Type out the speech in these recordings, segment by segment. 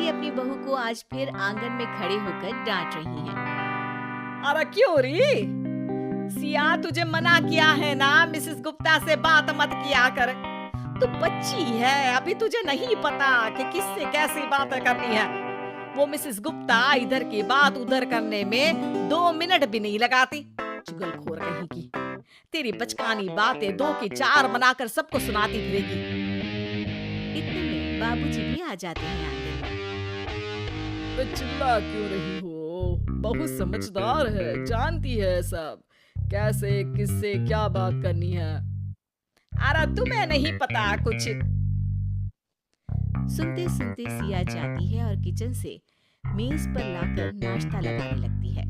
जी अपनी बहू को आज फिर आंगन में खड़े होकर डांट रही हैं। अरे क्यों री? सिया तुझे मना किया है ना मिसेस गुप्ता से बात मत किया कर। तू बच्ची है, अभी तुझे नहीं पता कि किससे कैसी बातें करनी है। वो मिसेस गुप्ता इधर की बात उधर करने में 2 मिनट भी नहीं लगाती। चुगलखोर कहीं की। तेरी बचकानी बातें 2 की 4 बनाकर सबको सुनाती फिरेगी। इतने में बाबूजी भी आ जाते हैं आंगन में। चिल्ला क्यों रही हो? बहुत समझदार है, जानती है सब कैसे किससे क्या बात करनी है। अरे तुम्हें नहीं पता कुछ। सुनते सुनते सिया जाती है और किचन से मेज पर लाकर नाश्ता लगाने लगती है।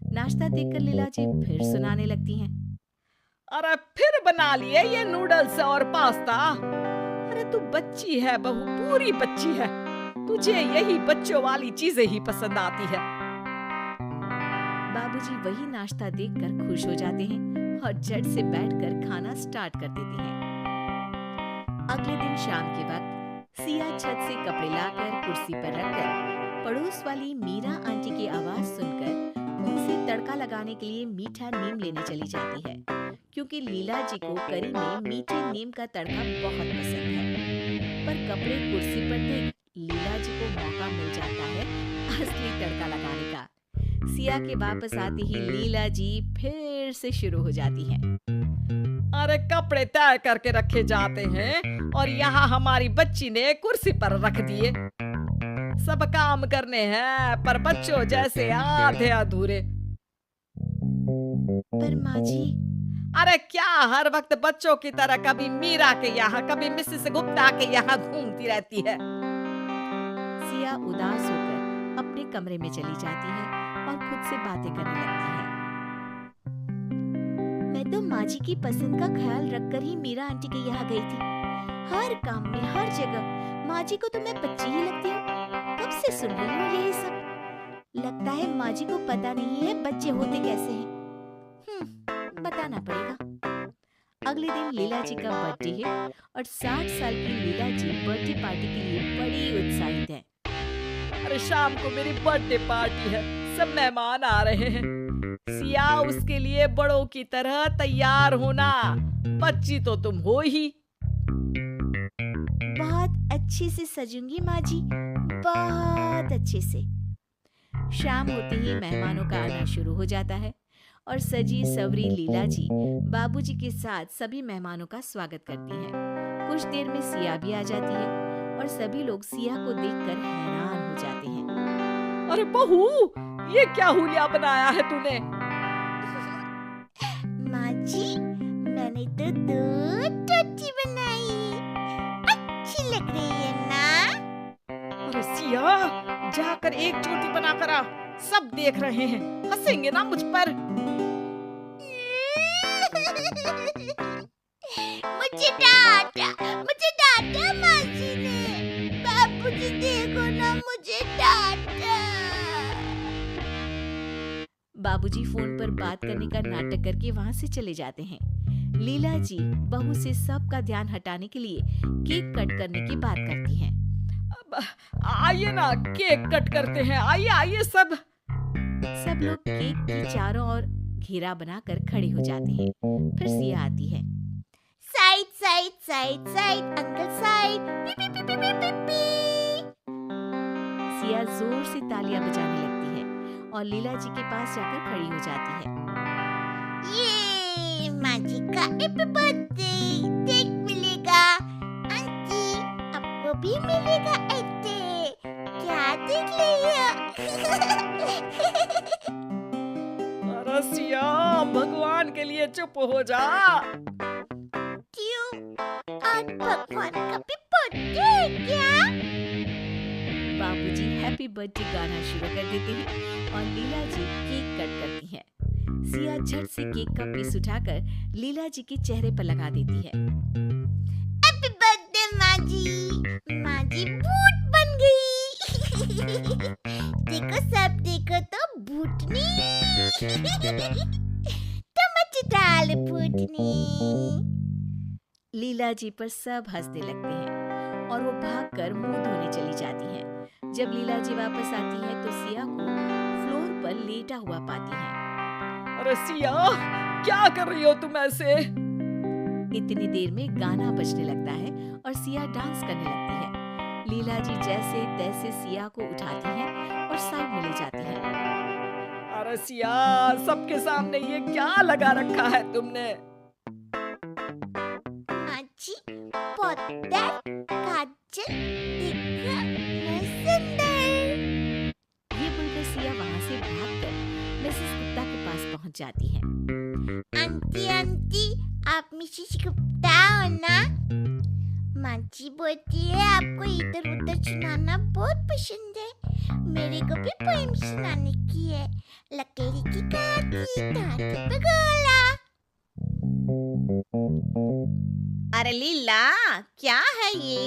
नाश्ता देखकर लीला जी फिर सुनाने लगती हैं। अरे फिर बना लिए ये नूडल्स और पास्ता। अरे तू बच्ची है बहू, पूरी बच्ची है। तुझे यही बच्चों वाली चीजें ही पसंद आती है। बाबूजी वही नाश्ता देखकर खुश हो जाते हैं और झट से बैठकर खाना स्टार्ट कर देते हैं। अगले दिन शाम के वक्त सिया छत से कपड़े लाकर कुर्सी पर रखकर पड़ोस वाली मीरा आंटी की आवाज सुनकर उनसे तड़का लगाने के लिए मीठा नीम लेने चली जाती है, क्योंकि लीला जी को करी में मीठे नीम का तड़का बहुत पसंद है। पर कपड़े कुर्सी पर देख लीला जी को मौका मिल जाता है असली तड़का लगाने का। सिया के वापस आते ही लीला जी फिर से शुरू हो जाती हैं। अरे कपड़े तय करके रखे जाते हैं और यहाँ हमारी बच्ची ने कुर्सी पर रख दिए। सब काम करने हैं पर बच्चों जैसे आधे अधूरे। पर माँ जी। अरे क्या हर वक्त बच्चों की तरह कभी मीरा के यहाँ कभी मिसेस गुप्ता के यहाँ घूमती रहती है? सिया उदास होकर अपने कमरे में चली जाती है और खुद से बातें करने लगती है। मैं तो माँ जी की पसंद का ख्याल रखकर ही मीरा आंटी के यहाँ गई थी। हर काम में हर जगह माँ जी को तो मैं बच्ची ही लगती हूँ। कब से सुन रही हूँ यही सब। लगता है माँ जी को पता नहीं है बच्चे होते कैसे हैं। बताना पड़ेगा। अगले दिन लीला जी का बर्थडे है और 60 साल की लीला जी बर्थडे पार्टी के लिए बड़ी उत्साहित है। अरे शाम को मेरी बर्थडे पार्टी है, सब मेहमान आ रहे हैं। सिया उसके लिए बड़ों की तरह तैयार होना। बच्ची तो तुम हो ही। बहुत अच्छे से सजूंगी माँ जी, बहुत अच्छे से। शाम होते ही मेहमानों का आना शुरू हो जाता है और सजी सवरी लीला जी बाबूजी के साथ सभी मेहमानों का स्वागत करती हैं। कुछ देर में सिया भी आ जाती है और सभी लोग सिया को देखकर हैरान हो जाते हैं। अरे बहू, ये क्या हुलिया बनाया है तूने? माँ जी, मैंने तो 2 टोटी बनाई। अच्छी लग रही है ना? अरे सिया, जाकर एक चोटी बना कर आ। सब देख रहे हैं, हंसेंगे ना मुझ पर। मुझे डांटा माँ जी ने। बाबूजी देखो ना, मुझे डांटा। बाबूजी फोन पर बात करने का नाटक करके वहाँ से चले जाते हैं। लीला जी बहू से सबका ध्यान हटाने के लिए केक कट करने की बात करती हैं। आइए ना, केक कट करते हैं। आइए आइए सब लोग केक के चारों ओर घेरा बनाकर खड़े हो जाते हैं। फिर सिया आती है। Side side side side uncle side, P P P P P P. Siya जोर से तालियां बजाने लगती है और लीला जी के पास जाकर खड़ी हो जाती है। ये माँ जी का हैप्पी बर्थडे केक मिलेगा। आंटी, आपको भी मिलेगा ऐसे। क्या देख लिया? अरे सिया, भगवान के लिए चुप हो जा। क्यों? आज भगवान का भी बर्थडे है क्या? बाबूजी हैप्पी बर्थडे गाना शुरू कर देते हैं और लीला जी केक कट करती हैं। सिया झट से केक का पीस उठाकर लीला जी के चेहरे पर लगा देती है। हैप्पी बर्थडे माँ जी। माँ जी भूत बन गई। देखो सब देखो तो भूतनी। मजेदार भूतनी। लीला जी पर सब हंसने लगते हैं और वो भागकर मुंह धोने चली जाती हैं। जब लीला जी वापस आती है तो सिया को फ्लोर पर लेटा हुआ पाती हैं। अरे सिया, क्या कर रही हो तुम ऐसे? इतनी देर में गाना बजने लगता है और सिया डांस करने लगती है। लीला जी जैसे तैसे सिया को उठाती हैं और साइड में ले जाती हैं। अरे सिया, सबके सामने ये क्या लगा रखा है तुमने? आजी, पौधा, काजल, देखो, मैं सुंदर। ये बोलकर सिया वहाँ से भागकर मिसेस गुप्ता के पास पहुँच जाती है। आंटी आंटी, आप मिसेस गुप्ता हो ना? माँ जी बोलती है आपको इधर उधर सुनाना बहुत पसंद है। मेरे को भी पोएम सुनाने की है। लकड़ी की काठी, काठी पे गोला। अरे लीला, क्या है ये?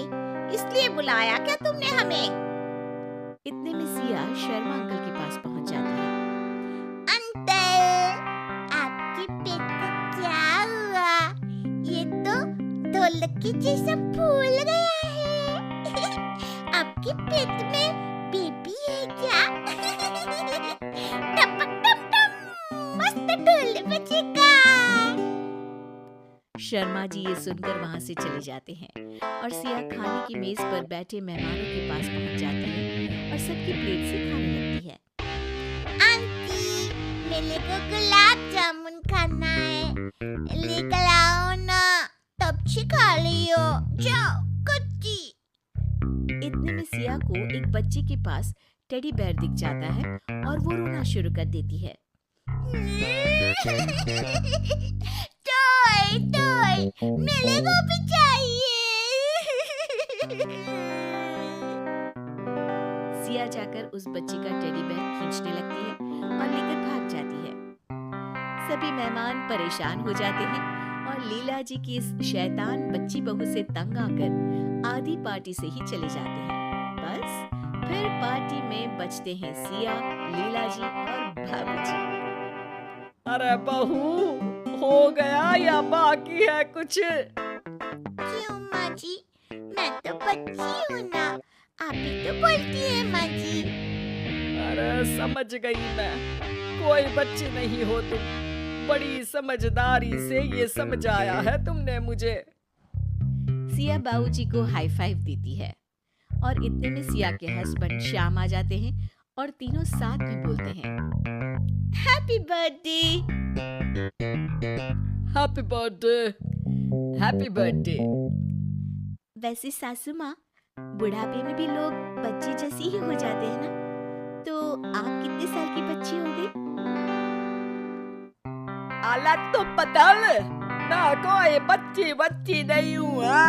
इसलिए बुलाया क्या तुमने हमें? इतने में सिया शर्मा अंकल के पास पहुँच जाती है। अंकल, आपके पेट को क्या हुआ? ये तो ढोलक के जैसा फूल गया है। आपके पेट में बेबी है क्या? टपक टप टप, मस्त ढोल बजेगा। शर्मा जी ये सुनकर वहाँ से चले जाते हैं और सिया खाने की मेज पर बैठे मेहमानों के पास पहुँच जाती है और सबकी प्लेट से खाने लगती है। आंटी, मेरे को गुलाब जामुन खाना है, लेकर आओ ना। तब से खा लियो, जाओ कुत्ती। इतने में सिया को एक बच्चे के पास टेडी बेयर दिख जाता है और वो रोना शुरू कर देती है। टॉय टॉय, मेरे को भी चाहिए। सिया जाकर उस बच्चे का टेडी बेयर खींचने लगती है और लेकर भाग जाती है। सभी मेहमान परेशान हो जाते हैं और लीला जी की इस शैतान बच्ची बहू से तंग आकर आधी पार्टी से ही चले जाते हैं। बस फिर पार्टी में बचते हैं सिया, लीला जी और भाभी जी। अरे बहू, हो गया या बाकी है कुछ? क्यों माँ जी? मैं तो बच्ची हूँ ना, आप ही तो बोलती है माँ जी। अरे समझ गई मैं, कोई बच्ची नहीं हो तुम। बड़ी समझदारी से ये समझाया है तुमने मुझे। सिया बाबूजी को हाई फाइव देती है और इतने में सिया के हस्बैंड श्याम आ जाते हैं और तीनों साथ में बोलते हैं, happy birthday, happy birthday, happy birthday. वैसे सासू माँ, बुढ़ापे में भी लोग बच्चे जैसी ही हो जाते हैं ना, तो आप कितने साल की बच्ची हो गई? आला तो पतल ना, कोई बच्ची नहीं हुआ।